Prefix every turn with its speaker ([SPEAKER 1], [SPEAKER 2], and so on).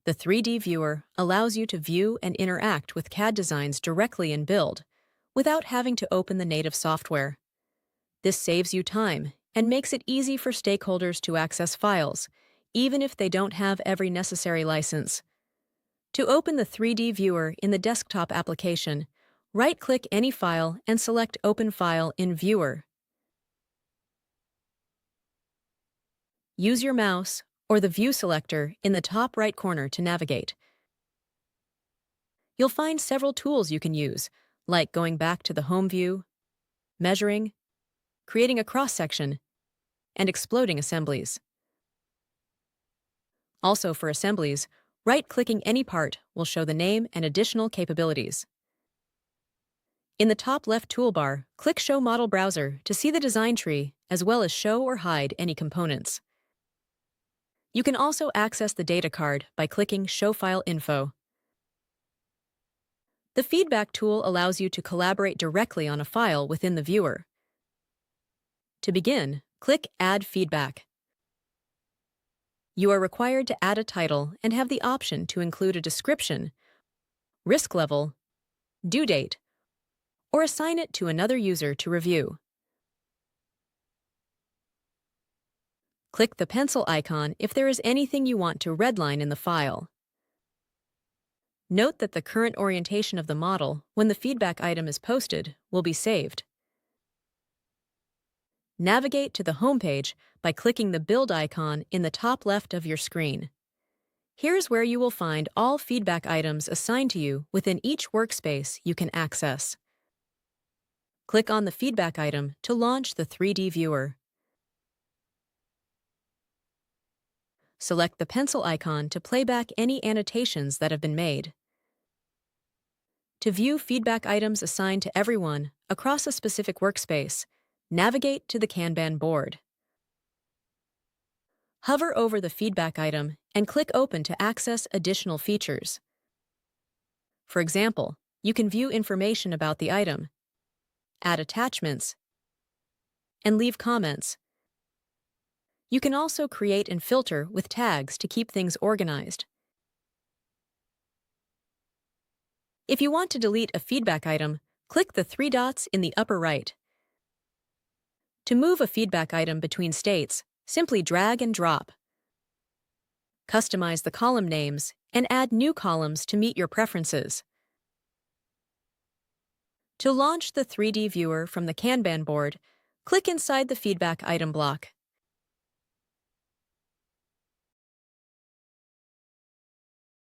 [SPEAKER 1] The 3D Viewer allows you to view and interact with CAD designs directly in Bild, without having to open the native software. This saves you time and makes it easy for stakeholders to access files, even if they don't have every necessary license. To open the 3D Viewer in the desktop application, right-click any file and select Open File in Viewer. Use your mouse or the View selector in the top right corner to navigate. You'll find several tools you can use, like going back to the home view, measuring, creating a cross-section, and exploding assemblies. Also for assemblies, right-clicking any part will show the name and additional capabilities. In the top left toolbar, click Show Model Browser to see the design tree, as well as show or hide any components. You can also access the data card by clicking Show File Info. The Feedback tool allows you to collaborate directly on a file within the viewer. To begin, click Add Feedback. You are required to add a title and have the option to include a description, risk level, due date, or assign it to another user to review. Click the pencil icon if there is anything you want to redline in the file. Note that the current orientation of the model, when the feedback item is posted, will be saved. Navigate to the home page by clicking the Build icon in the top left of your screen. Here's where you will find all feedback items assigned to you within each workspace you can access. Click on the feedback item to launch the 3D Viewer. Select the pencil icon to play back any annotations that have been made. To view feedback items assigned to everyone across a specific workspace, navigate to the Kanban board. Hover over the feedback item and click Open to access additional features. For example, you can view information about the item, add attachments, and leave comments. You can also create and filter with tags to keep things organized. If you want to delete a feedback item, click the three dots in the upper right. To move a feedback item between states, simply drag and drop. Customize the column names and add new columns to meet your preferences. To launch the 3D Viewer from the Kanban board, click inside the feedback item block.